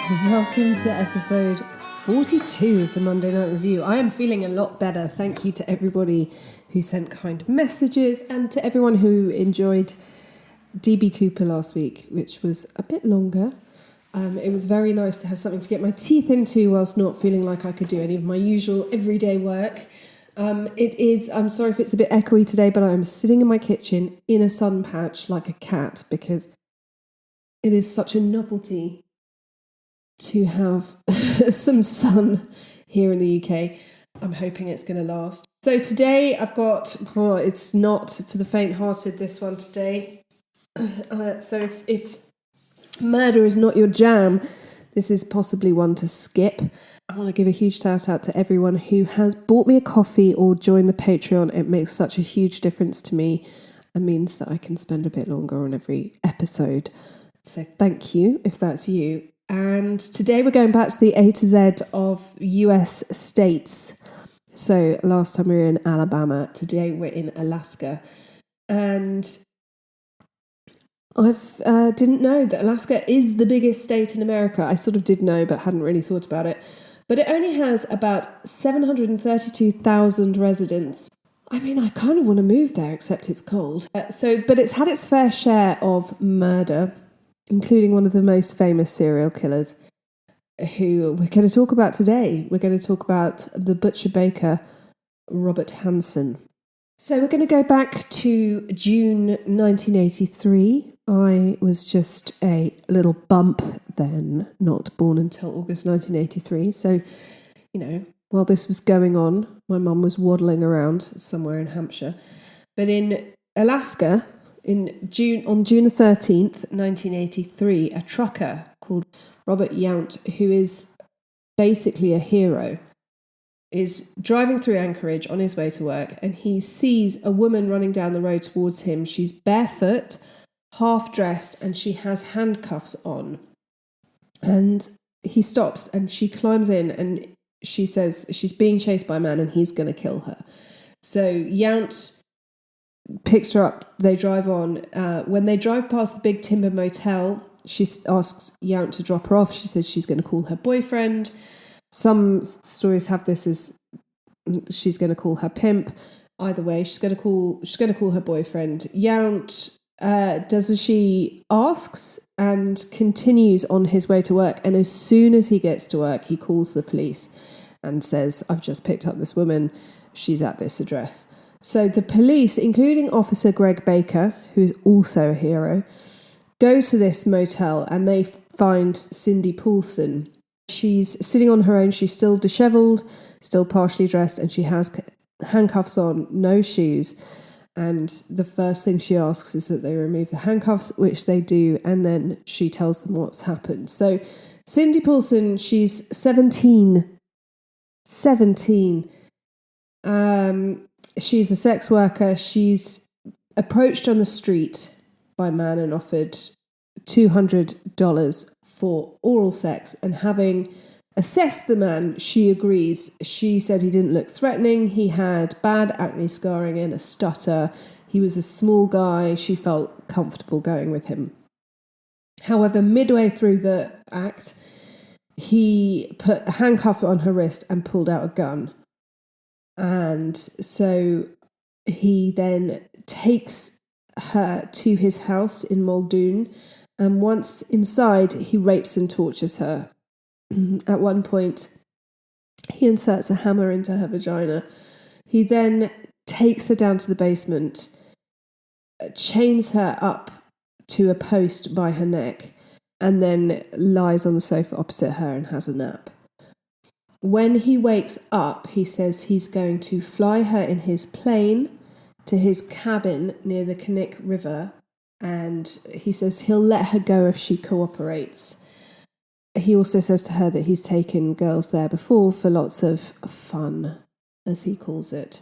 Welcome to episode 42 of the Monday Night Review. I am feeling a lot better. Thank you to everybody who sent kind messages and to everyone who enjoyed DB Cooper last week, which was a bit longer. It was very nice to have something to get my teeth into whilst not feeling like I could do any of my usual everyday work. I'm sorry if it's a bit echoey today, but I'm sitting in my kitchen in a sun patch like a cat because it is such a novelty to have some sun here in the UK. I'm hoping it's going to last. So today I've got, it's not for the faint-hearted, this one today. So if murder is not your jam, this is possibly one to skip. I want to give a huge shout out to everyone who has bought me a coffee or joined the Patreon. It makes such a huge difference to me and means that I can spend a bit longer on every episode. So thank you if that's you. And today we're going back to the A to Z of US states. So last time we were in Alabama, today we're in Alaska. And I didn't know that Alaska is the biggest state in America. I sort of did know, but hadn't really thought about it. But it only has about 732,000 residents. I mean, I kind of want to move there, except it's cold. But it's had its fair share of murder, including one of the most famous serial killers who we're going to talk about today. We're going to talk about the butcher baker, Robert Hansen. So we're going to go back to June 1983. I was just a little bump then, not born until August 1983. So, while this was going on, my mum was waddling around somewhere in Hampshire. But in Alaska, on June the 13th, 1983, a trucker called Robert Yount, who is basically a hero, is driving through Anchorage on his way to work, and he sees a woman running down the road towards him. She's barefoot, half-dressed, and she has handcuffs on. And he stops, and she climbs in, and she says she's being chased by a man, and he's going to kill her. So Yount picks her up, they drive on. When they drive past the Big Timber Motel, she asks Yount to drop her off. She says she's going to call her boyfriend. Some stories have this as she's going to call her pimp. Either way, she's going to call her boyfriend. Yount does as she asks and continues on his way to work. And as soon as he gets to work, he calls the police and says, "I've just picked up this woman. She's at this address." So the police, including Officer Greg Baker, who is also a hero, go to this motel and they find Cindy Paulson. She's sitting on her own. She's still disheveled, still partially dressed, and she has handcuffs on, no shoes. And the first thing she asks is that they remove the handcuffs, which they do, and then she tells them what's happened. So Cindy Paulson, she's 17. She's a sex worker. She's approached on the street by a man and offered $200 for oral sex. And having assessed the man, she agrees. She said he didn't look threatening. He had bad acne scarring and a stutter. He was a small guy. She felt comfortable going with him. However, midway through the act, he put a handcuff on her wrist and pulled out a gun. And so he then takes her to his house in Muldoon, and once inside, he rapes and tortures her. At one point, he inserts a hammer into her vagina. He then takes her down to the basement, chains her up to a post by her neck, and then lies on the sofa opposite her and has a nap. When he wakes up, he says he's going to fly her in his plane to his cabin near the Knik River, and he says he'll let her go if she cooperates. He also says to her that he's taken girls there before for lots of fun, as he calls it.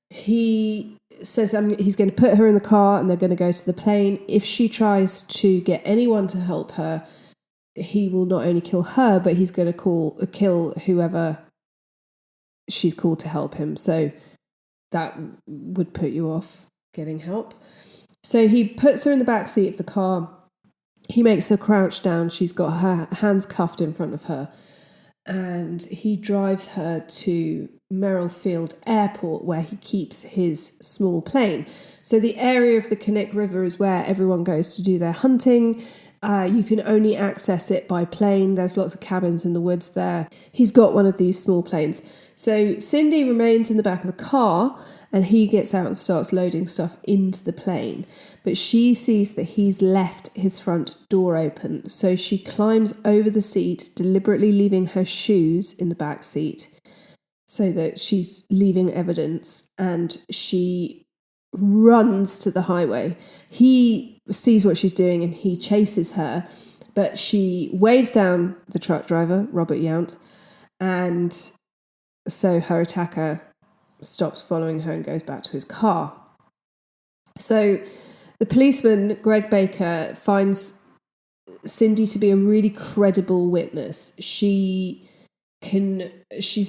He says he's going to put her in the car and they're going to go to the plane. If she tries to get anyone to help her, he will not only kill her, but he's going to kill whoever she's called to help him. So that would put you off getting help. So he puts her in the back seat of the car. He makes her crouch down. She's got her hands cuffed in front of her. And he drives her to Merrill Airport, where he keeps his small plane. So the area of the Connect River is where everyone goes to do their hunting. You can only access it by plane. There's lots of cabins in the woods there. He's got one of these small planes. So Cindy remains in the back of the car, and he gets out and starts loading stuff into the plane. But she sees that he's left his front door open. So she climbs over the seat, deliberately leaving her shoes in the back seat so that she's leaving evidence, and she runs to the highway. He sees what she's doing and he chases her, but she waves down the truck driver, Robert Yount, and so her attacker stops following her and goes back to his car. So the policeman, Greg Baker, finds Cindy to be a really credible witness. She's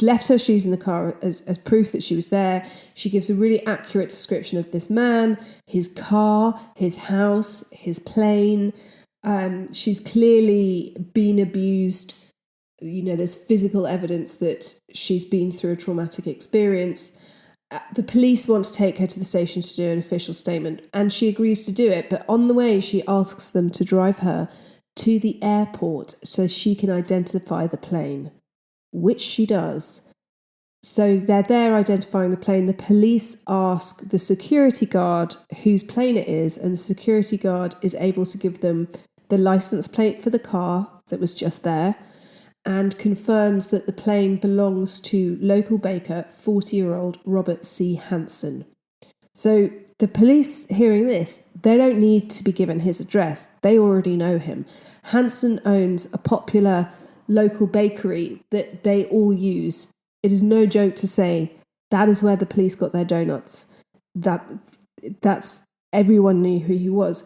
left her shoes in the car as proof that she was there. She gives a really accurate description of this man, his car, his house, his plane. She's clearly been abused. There's physical evidence that she's been through a traumatic experience. The police want to take her to the station to do an official statement, and she agrees to do it. But on the way, she asks them to drive her to the airport so she can identify the plane, which she does. So they're there identifying the plane. The police ask the security guard whose plane it is, and the security guard is able to give them the license plate for the car that was just there, and confirms that the plane belongs to local baker, 40-year-old Robert C. Hansen. So the police, hearing this, they don't need to be given his address. They already know him. Hansen owns a popular local bakery that they all use. It is no joke to say that is where the police got their donuts. That's everyone knew who he was.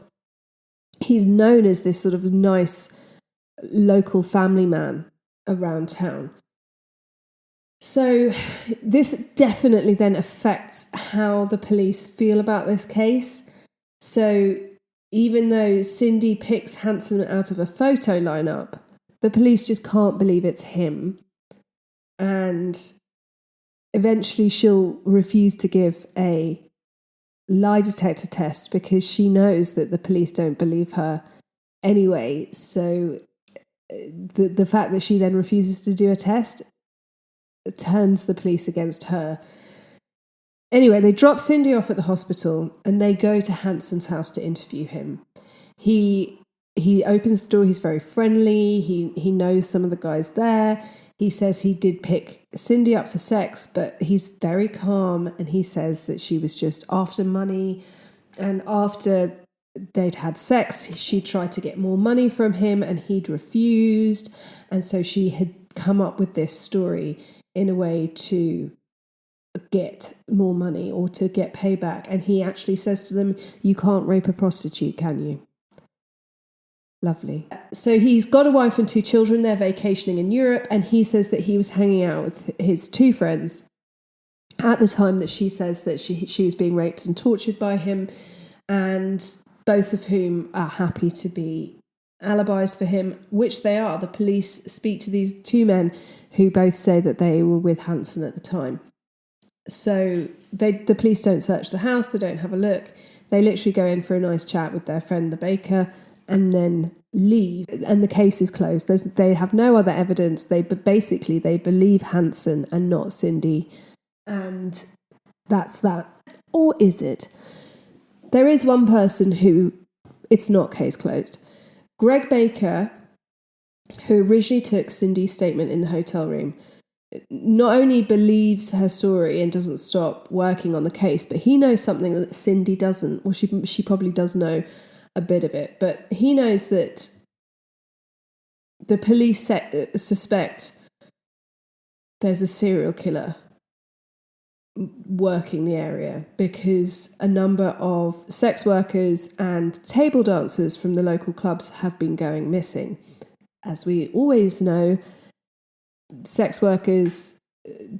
He's known as this sort of nice local family man around town. So this definitely then affects how the police feel about this case. So even though Cindy picks Hansen out of a photo lineup, the police just can't believe it's him. And eventually she'll refuse to give a lie detector test because she knows that the police don't believe her anyway. So the fact that she then refuses to do a test turns the police against her. Anyway, they drop Cindy off at the hospital and they go to Hansen's house to interview him. He opens the door. He's very friendly. He knows some of the guys there. He says he did pick Cindy up for sex, but he's very calm, and he says that she was just after money, and after they'd had sex, she tried to get more money from him and he'd refused, and so she had come up with this story in a way to get more money or to get payback. And he actually says to them, "You can't rape a prostitute, can you?" Lovely. So he's got a wife and 2 children. They're vacationing in Europe, and he says that he was hanging out with his 2 friends at the time that she says that she was being raped and tortured by him, and both of whom are happy to be alibis for him, which they are. The police speak to these 2 men who both say that they were with Hansen at the time. So the police don't search the house. They don't have a look. They literally go in for a nice chat with their friend, the baker, and leave. And the case is closed. They have no other evidence. They believe Hansen and not Cindy. And that's that. Or is it? There is one person who it's not case closed. Greg Baker, who originally took Cindy's statement in the hotel room, not only believes her story and doesn't stop working on the case, but he knows something that Cindy doesn't. Well, she probably does know a bit of it, but he knows that the police suspect there's a serial killer working the area because a number of sex workers and table dancers from the local clubs have been going missing. As we always know, sex workers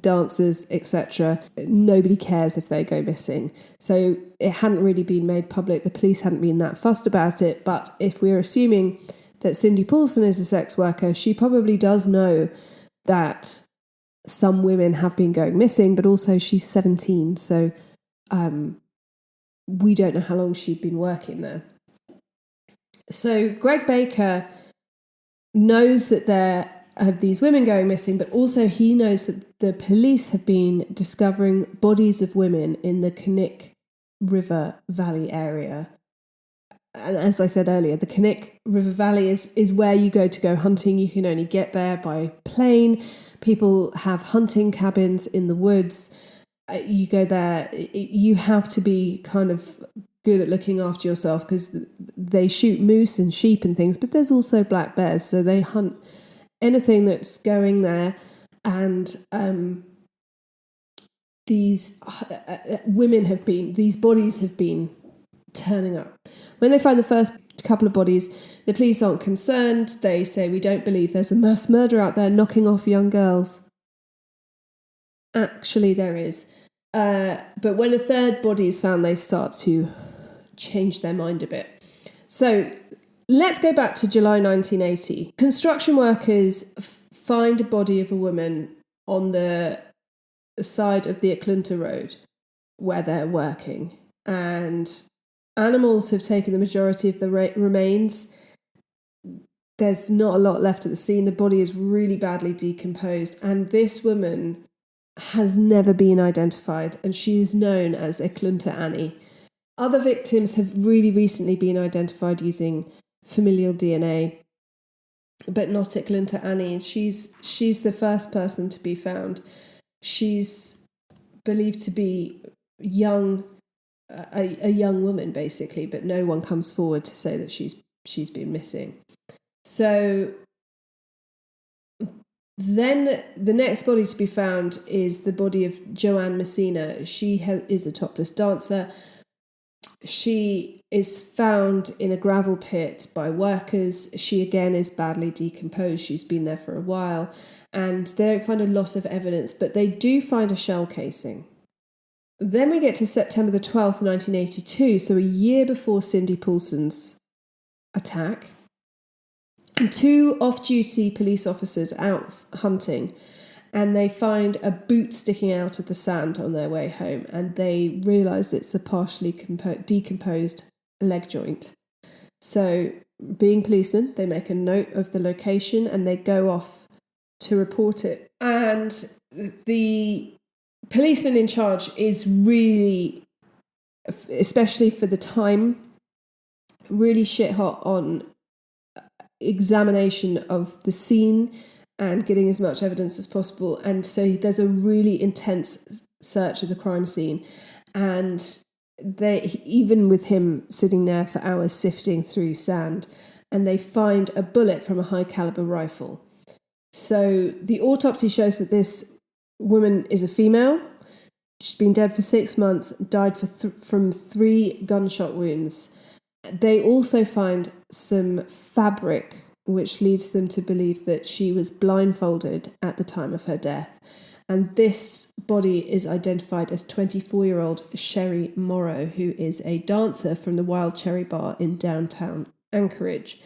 dancers, etc. Nobody cares if they go missing. So it hadn't really been made public. The police hadn't been that fussed about it. But if we're assuming that Cindy Paulson is a sex worker, she probably does know that some women have been going missing, but also she's 17. So we don't know how long she'd been working there. So Greg Baker knows that there have these women going missing, but also he knows that the police have been discovering bodies of women in the Knik River Valley area. And as I said earlier, the Knik River Valley is where you go hunting. You can only get there by plane. People have hunting cabins in the woods. You go there, you have to be kind of good at looking after yourself because they shoot moose and sheep and things, but there's also black bears, so they hunt anything that's going there. And these these bodies have been turning up. When they find the first couple of bodies, the police aren't concerned. They say, we don't believe there's a mass murder out there knocking off young girls. Actually, there is. But when a third body is found, they start to change their mind a bit. So let's go back to July 1980. Construction workers find a body of a woman on the side of the Eklunta Road where they're working. And animals have taken the majority of the remains. There's not a lot left at the scene. The body is really badly decomposed. And this woman has never been identified, and she is known as Eklunta Annie. Other victims have really recently been identified using familial DNA, but not Eklunta Annie. She's the first person to be found. She's believed to be young, a young woman basically, but no one comes forward to say that she's been missing. So then the next body to be found is the body of Joanne Messina. She is a topless dancer. She is found in a gravel pit by workers. She again is badly decomposed. She's been there for a while, and they don't find a lot of evidence, but they do find a shell casing. Then we get to September the 12th, 1982, so a year before Cindy Paulson's attack. And two off-duty police officers out hunting, and they find a boot sticking out of the sand on their way home, and they realise it's a partially decomposed leg joint. So, being policemen, they make a note of the location and they go off to report it. And the policeman in charge is really, especially for the time, really shit hot on examination of the scene and getting as much evidence as possible. And so there's a really intense search of the crime scene, and they, even with him sitting there for hours sifting through sand, and they find a bullet from a high caliber rifle. So the autopsy shows that this woman is a female. She's been dead for 6 months, died from 3 gunshot wounds. They also find some fabric, which leads them to believe that she was blindfolded at the time of her death. And this body is identified as 24-year-old Sherry Morrow, who is a dancer from the Wild Cherry Bar in downtown Anchorage.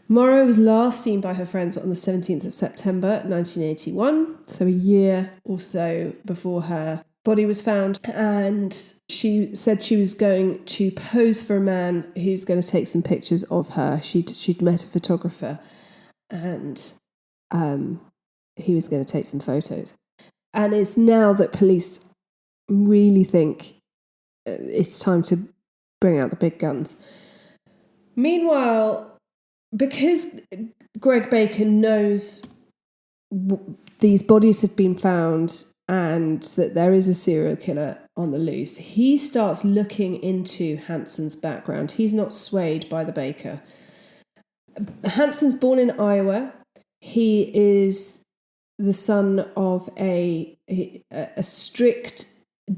Morrow was last seen by her friends on the 17th of September 1981, so a year or so before her body was found, and she said she was going to pose for a man who's going to take some pictures of her. She'd met a photographer, and he was going to take some photos. And it's now that police really think it's time to bring out the big guns. Meanwhile, because Greg Baker knows these bodies have been found and that there is a serial killer on the loose, he starts looking into Hansen's background. He's not swayed by the Baker. Hansen's born in Iowa. He is the son of a strict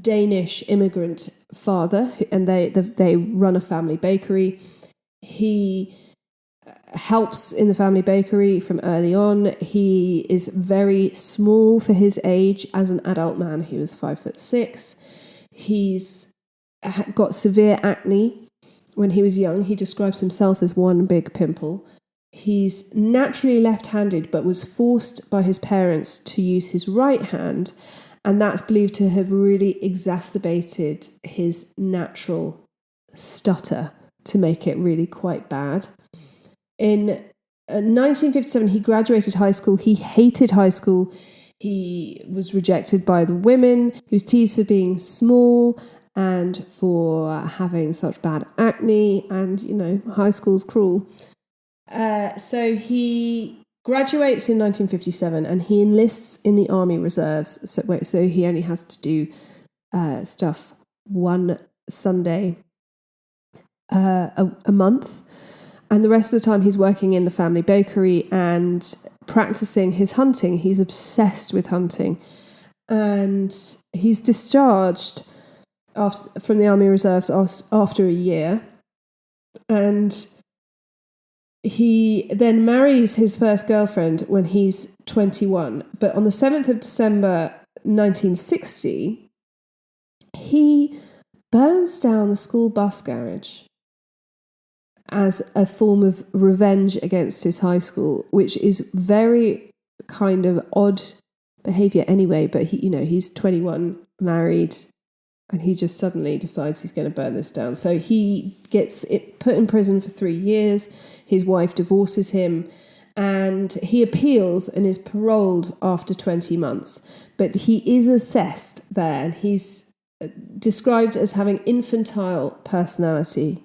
Danish immigrant father, and they run a family bakery. He helps in the family bakery from early on. He is very small for his age. As an adult man, he was 5'6". He's got severe acne. When he was young, he describes himself as one big pimple. He's naturally left-handed, but was forced by his parents to use his right hand, and that's believed to have really exacerbated his natural stutter to make it really quite bad. In 1957, he graduated high school. He hated high school. He was rejected by the women. He was teased for being small and for having such bad acne, and, high school's cruel. So he graduates in 1957 and he enlists in the Army Reserves. So he only has to do stuff one Sunday a month. And the rest of the time he's working in the family bakery and practicing his hunting. He's obsessed with hunting. And he's discharged from the Army Reserves after a year. And he then marries his first girlfriend when he's 21. But on the 7th of December 1960, he burns down the school bus garage as a form of revenge against his high school, which is very kind of odd behaviour anyway. But he's 21, married, and he just suddenly decides he's going to burn this down. So he gets put in prison for 3 years. His wife divorces him, and he appeals and is paroled after 20 months. But he is assessed there, and he's described as having infantile personality,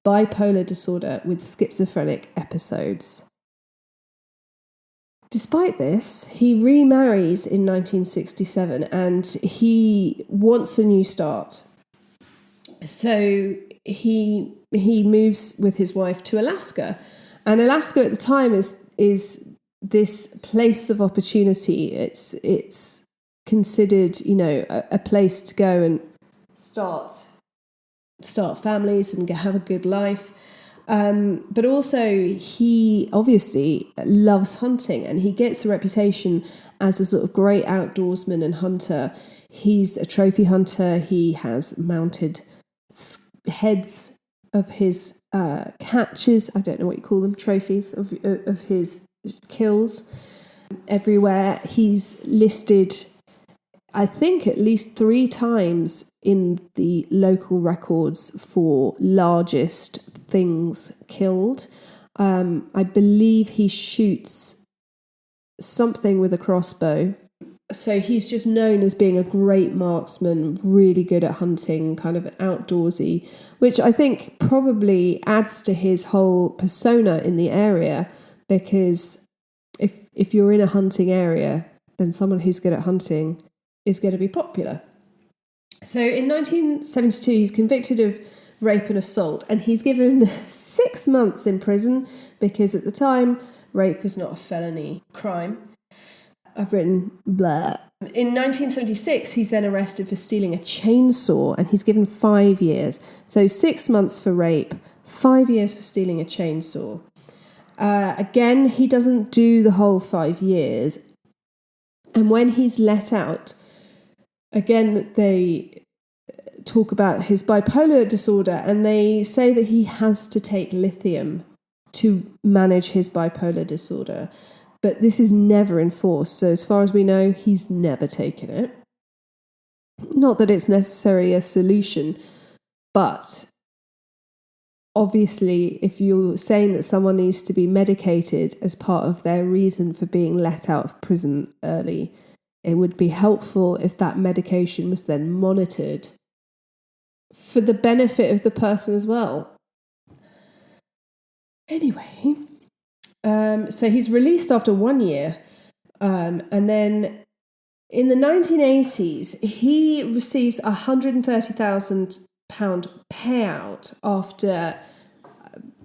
bipolar disorder with schizophrenic episodes. Despite this, he remarries in 1967 and he wants a new start. So he moves with his wife to Alaska. And Alaska at the time is this place of opportunity. It's considered, a place to go and start families and have a good life. But also he obviously loves hunting, and he gets a reputation as a sort of great outdoorsman and hunter. He's a trophy hunter. He has mounted heads of his catches. I don't know what you call them, trophies of his kills everywhere. He's listed, I think, at least 3 times in the local records for largest things killed. I believe he shoots something with a crossbow. So he's just known as being a great marksman, really good at hunting, kind of outdoorsy, which I think probably adds to his whole persona in the area, because if you're in a hunting area, then someone who's good at hunting is going to be popular. So in 1972, he's convicted of rape and assault, and he's given 6 months in prison because at the time, rape was not a felony crime. I've written blah. In 1976, he's then arrested for stealing a chainsaw, and he's given 5 years. So 6 months for rape, 5 years for stealing a chainsaw. Again, he doesn't do the whole 5 years. And when he's let out, again, they talk about his bipolar disorder, and they say that he has to take lithium to manage his bipolar disorder. But this is never enforced. So as far as we know, he's never taken it. Not that it's necessarily a solution, but obviously, if you're saying that someone needs to be medicated as part of their reason for being let out of prison early, it would be helpful if that medication was then monitored for the benefit of the person as well. Anyway, so he's released after 1 year, and then in the 1980s, he receives a £130,000 payout after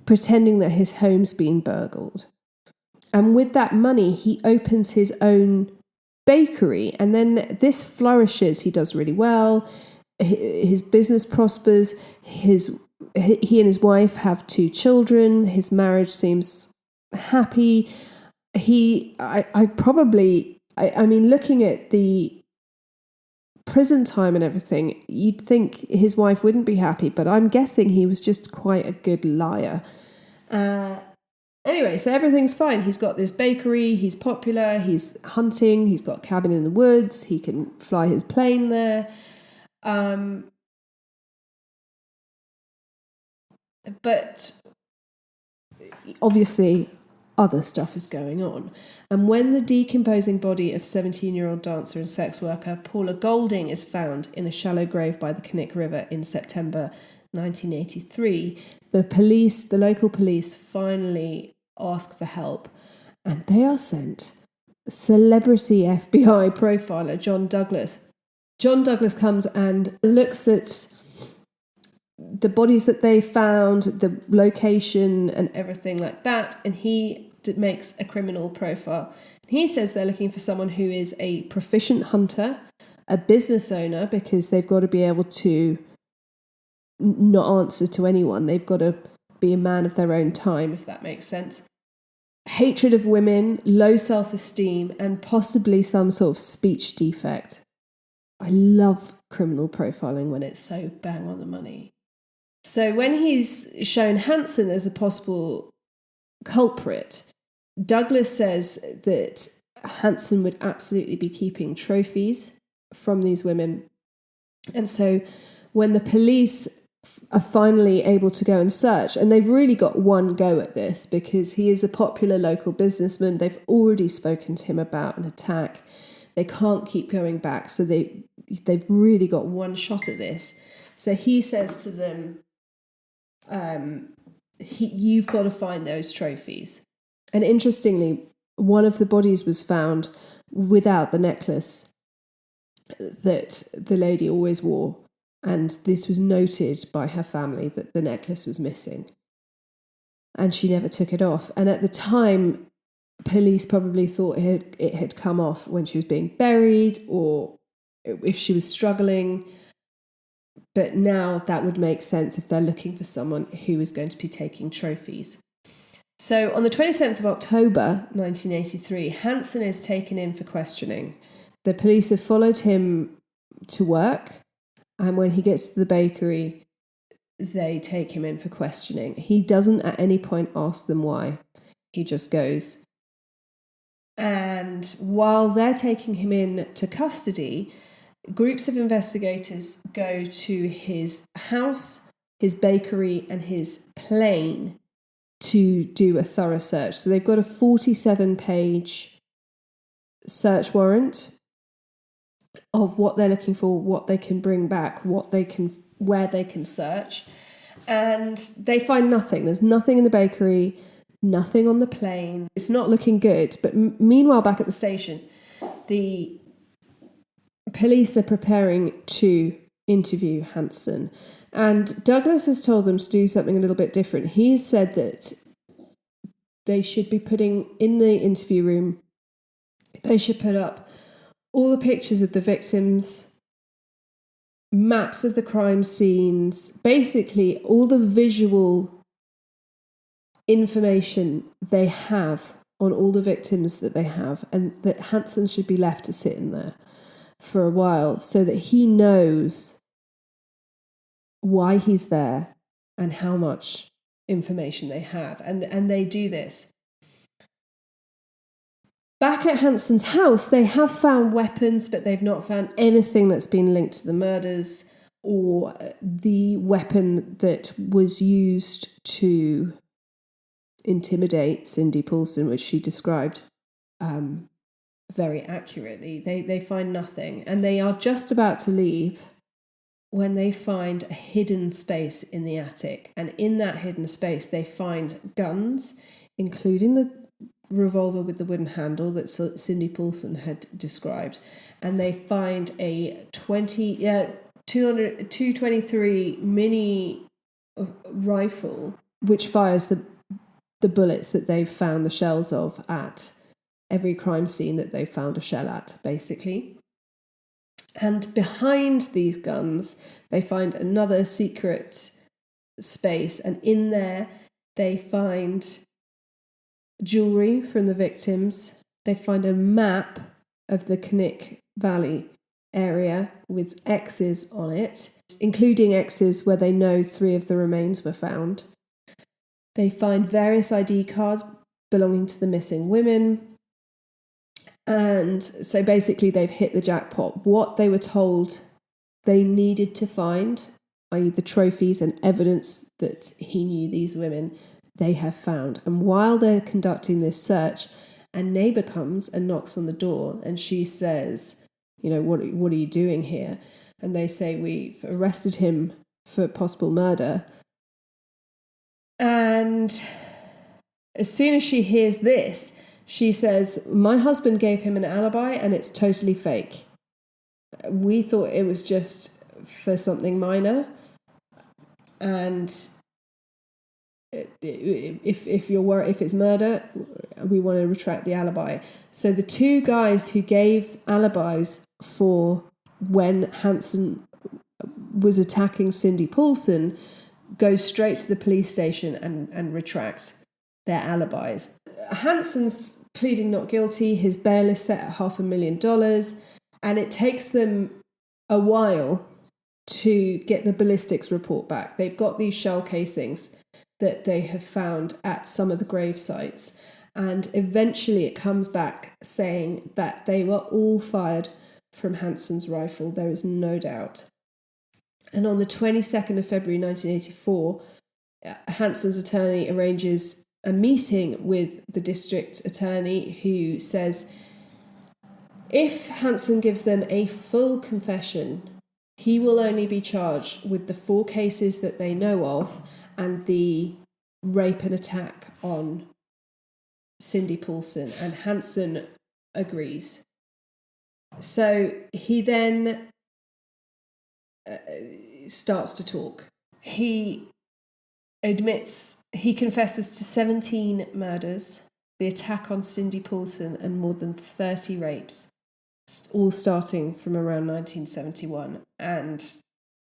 pretending that his home's been burgled. And with that money, he opens his own bakery, and then this flourishes. He does really well. His business prospers. He and his wife have 2 children. His marriage seems happy. I mean, looking at the prison time and everything, you'd think his wife wouldn't be happy, but I'm guessing he was just quite a good liar. Anyway, so everything's fine. He's got this bakery, he's popular, he's hunting, he's got a cabin in the woods, he can fly his plane there. But obviously other stuff is going on. And when the decomposing body of 17-year-old dancer and sex worker Paula Golding is found in a shallow grave by the Knik River in September 1983, the local police finally ask for help, and they are sent celebrity FBI profiler John Douglas. John Douglas comes and looks at the bodies that they found, the location and everything like that, and he makes a criminal profile. He says they're looking for someone who is a proficient hunter, a business owner, because they've got to be able to not answer to anyone. They've got to be a man of their own time, if that makes sense. Hatred of women, low self-esteem, and possibly some sort of speech defect. I love criminal profiling when it's so bang on the money. So when he's shown Hansen as a possible culprit, Douglas says that Hansen would absolutely be keeping trophies from these women. And so when the police are finally able to go and search, and they've really got one go at this because he is a popular local businessman, they've already spoken to him about an attack. They can't keep going back, so they've really got one shot at this. So he says to them, you've got to find those trophies. And interestingly, one of the bodies was found without the necklace that the lady always wore. And this was noted by her family that the necklace was missing. And she never took it off. And at the time, police probably thought it had come off when she was being buried or if she was struggling. But now that would make sense if they're looking for someone who is going to be taking trophies. So on the 27th of October 1983, Hansen is taken in for questioning. The police have followed him to work, and when he gets to the bakery, they take him in for questioning. He doesn't at any point ask them why. He just goes. And while they're taking him in to custody, groups of investigators go to his house, his bakery, and his plane to do a thorough search. So they've got a 47-page search warrant of what they're looking for, what they can bring back, where they can search. And they find nothing. There's nothing in the bakery, nothing on the plane. It's not looking good. But meanwhile, back at the station, the police are preparing to interview Hansen. And Douglas has told them to do something a little bit different. He's said that they should be putting in the interview room, they should put up all the pictures of the victims, maps of the crime scenes, basically all the visual information they have on all the victims that they have, and that Hansen should be left to sit in there for a while so that he knows why he's there and how much information they have. And they do this. Back at Hansen's house, they have found weapons, but they've not found anything that's been linked to the murders or the weapon that was used to intimidate Cindy Paulson, which she described very accurately. They find nothing, and they are just about to leave when they find a hidden space in the attic. And in that hidden space, they find guns, including the revolver with the wooden handle that Cindy Paulson had described. And they find a 223 mini rifle, which fires the bullets that they've found the shells of at every crime scene that they've found a shell at, basically. And behind these guns, they find another secret space. And in there, they find jewelry from the victims. They find a map of the Knik Valley area with X's on it, including X's where they know 3 of the remains were found. They find various ID cards belonging to the missing women. And so basically they've hit the jackpot. What they were told they needed to find, i.e. the trophies and evidence that he knew these women, they have found. And while they're conducting this search, a neighbour comes and knocks on the door, and she says, what are you doing here? And they say, we've arrested him for possible murder. And as soon as she hears this, she says, my husband gave him an alibi and it's totally fake. We thought it was just for something minor. And if you're worried, if it's murder, we want to retract the alibi. So the 2 guys who gave alibis for when Hansen was attacking Cindy Paulson go straight to the police station and retract their alibis. Hansen's pleading not guilty. His bail is set at $500,000, and it takes them a while to get the ballistics report back. They've got these shell casings that they have found at some of the grave sites, and eventually it comes back saying that they were all fired from Hansen's rifle. There is no doubt. And on the 22nd of February 1984, Hansen's attorney arranges a meeting with the district attorney, who says if Hansen gives them a full confession, he will only be charged with the 4 cases that they know of and the rape and attack on Cindy Paulson. And Hansen agrees. So he then starts to talk. He confesses to 17 murders, the attack on Cindy Paulson, and more than 30 rapes, all starting from around 1971. And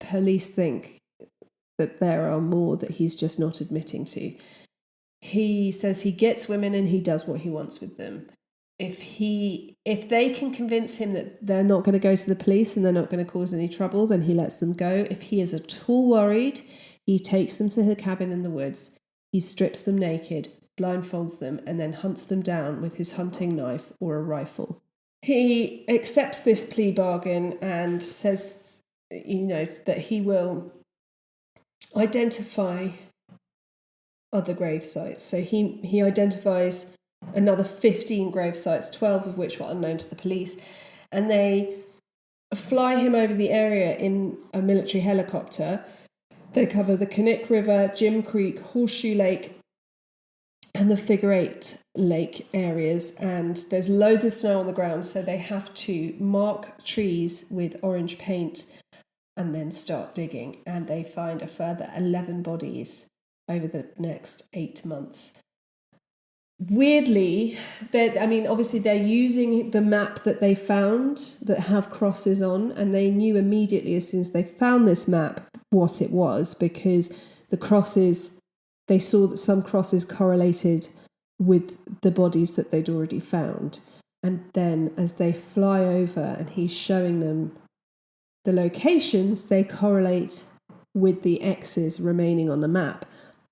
police think that there are more that he's just not admitting to. He says he gets women and he does what he wants with them. If they can convince him that they're not going to go to the police and they're not going to cause any trouble, then he lets them go. If he is at all worried, he takes them to her cabin in the woods. He strips them naked, blindfolds them, and then hunts them down with his hunting knife or a rifle. He accepts this plea bargain and says, that he will identify other grave sites. So he identifies another 15 grave sites, 12 of which were unknown to the police, and they fly him over the area in a military helicopter. They cover the Knik River, Jim Creek, Horseshoe Lake, and the Figure 8 Lake areas, and there's loads of snow on the ground, so they have to mark trees with orange paint and then start digging, and they find a further 11 bodies over the next 8 months. Weirdly, obviously they're using the map that they found that have crosses on, and they knew immediately as soon as they found this map what it was, because the crosses, they saw that some crosses correlated with the bodies that they'd already found. And then as they fly over and he's showing them the locations, they correlate with the X's remaining on the map.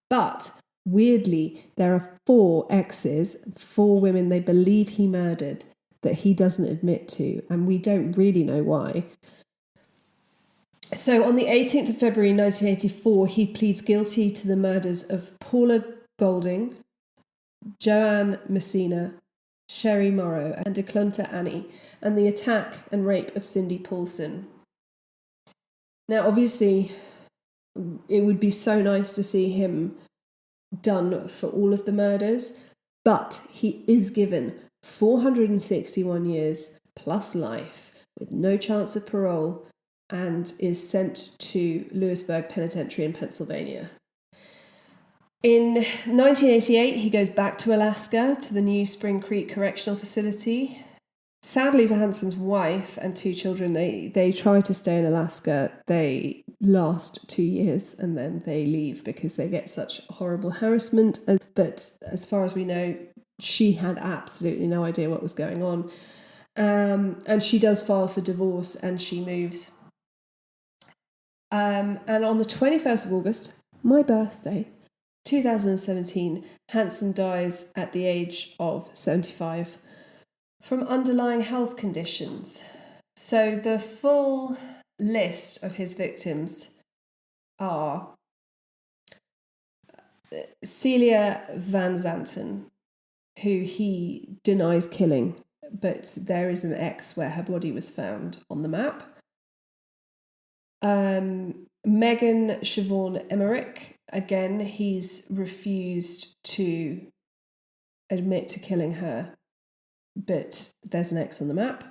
But weirdly, there are 4 X's, 4 women they believe he murdered that he doesn't admit to, and we don't really know why. So on the 18th of February 1984, he pleads guilty to the murders of Paula Golding, Joanne Messina, Sherry Morrow, and Declunta Annie, and the attack and rape of Cindy Paulson. Now, obviously, it would be so nice to see him done for all of the murders, but he is given 461 years plus life with no chance of parole and is sent to Lewisburg Penitentiary in Pennsylvania. In 1988, he goes back to Alaska to the new Spring Creek Correctional Facility. Sadly for Hansen's wife and 2 children, they try to stay in Alaska. They last 2 years and then they leave because they get such horrible harassment. But as far as we know, she had absolutely no idea what was going on. And she does file for divorce and she moves. And on the 21st of August, my birthday, 2017, Hansen dies at the age of 75 from underlying health conditions. So the full list of his victims are Celia Van Zanten, who he denies killing, but there is an X where her body was found on the map. Megan Siobhan Emmerich, again, he's refused to admit to killing her, but there's an X on the map.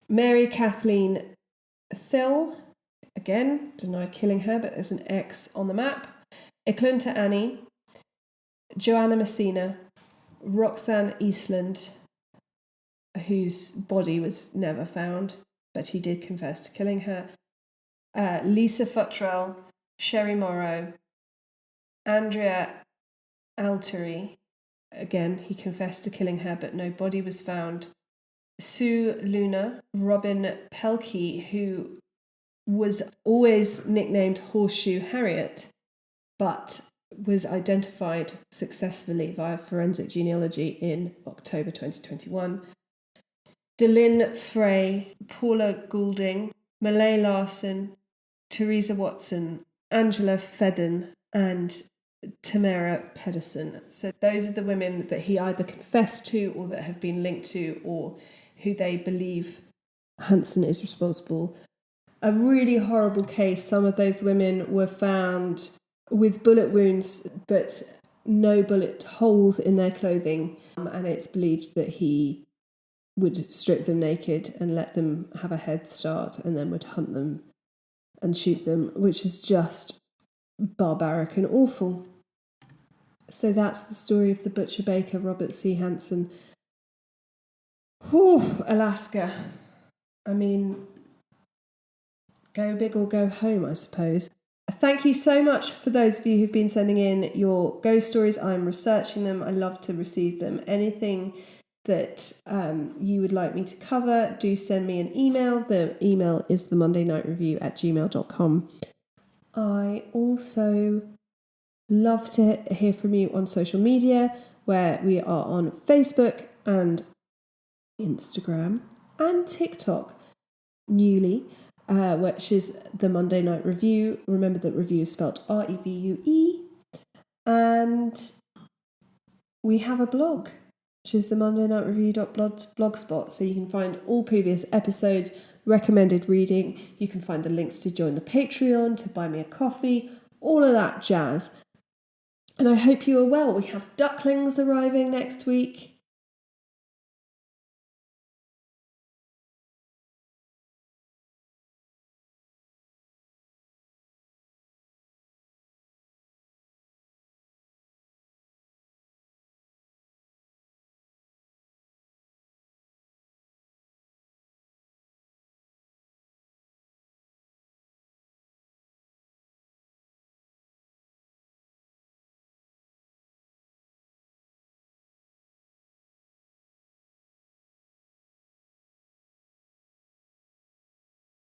Mary Kathleen Thill, again, denied killing her, but there's an X on the map. Eklunta Annie, Joanna Messina, Roxanne Eastland, whose body was never found, but he did confess to killing her. Lisa Futrell, Sherry Morrow, Andrea Alteri, again, he confessed to killing her, but no body was found. Sue Luna, Robin Pelkey, who was always nicknamed Horseshoe Harriet, but was identified successfully via forensic genealogy in October 2021. Delynn Frey, Paula Goulding, Malay Larson, Teresa Watson, Angela Fedden, and Tamara Pedersen. So those are the women that he either confessed to or that have been linked to or who they believe Hansen is responsible. A really horrible case. Some of those women were found with bullet wounds, but no bullet holes in their clothing. And it's believed that he would strip them naked and let them have a head start and then would hunt them and shoot them, which is just barbaric and awful. So that's the story of the butcher baker, Robert C. Hansen. Whew, Alaska. I mean, go big or go home, I suppose. Thank you so much for those of you who've been sending in your ghost stories. I'm researching them. I love to receive them. Anything that you would like me to cover, do send me an email. The email is themondaynightrevue@gmail.com. I also love to hear from you on social media, where we are on Facebook and Instagram and TikTok newly, which is The Monday Night Revue. Remember that review is spelled REVUE. And we have a blog, which is themondaynightrevue.blogspot. So you can find all previous episodes, recommended reading. You can find the links to join the Patreon, to buy me a coffee, all of that jazz. And I hope you are well. We have ducklings arriving next week.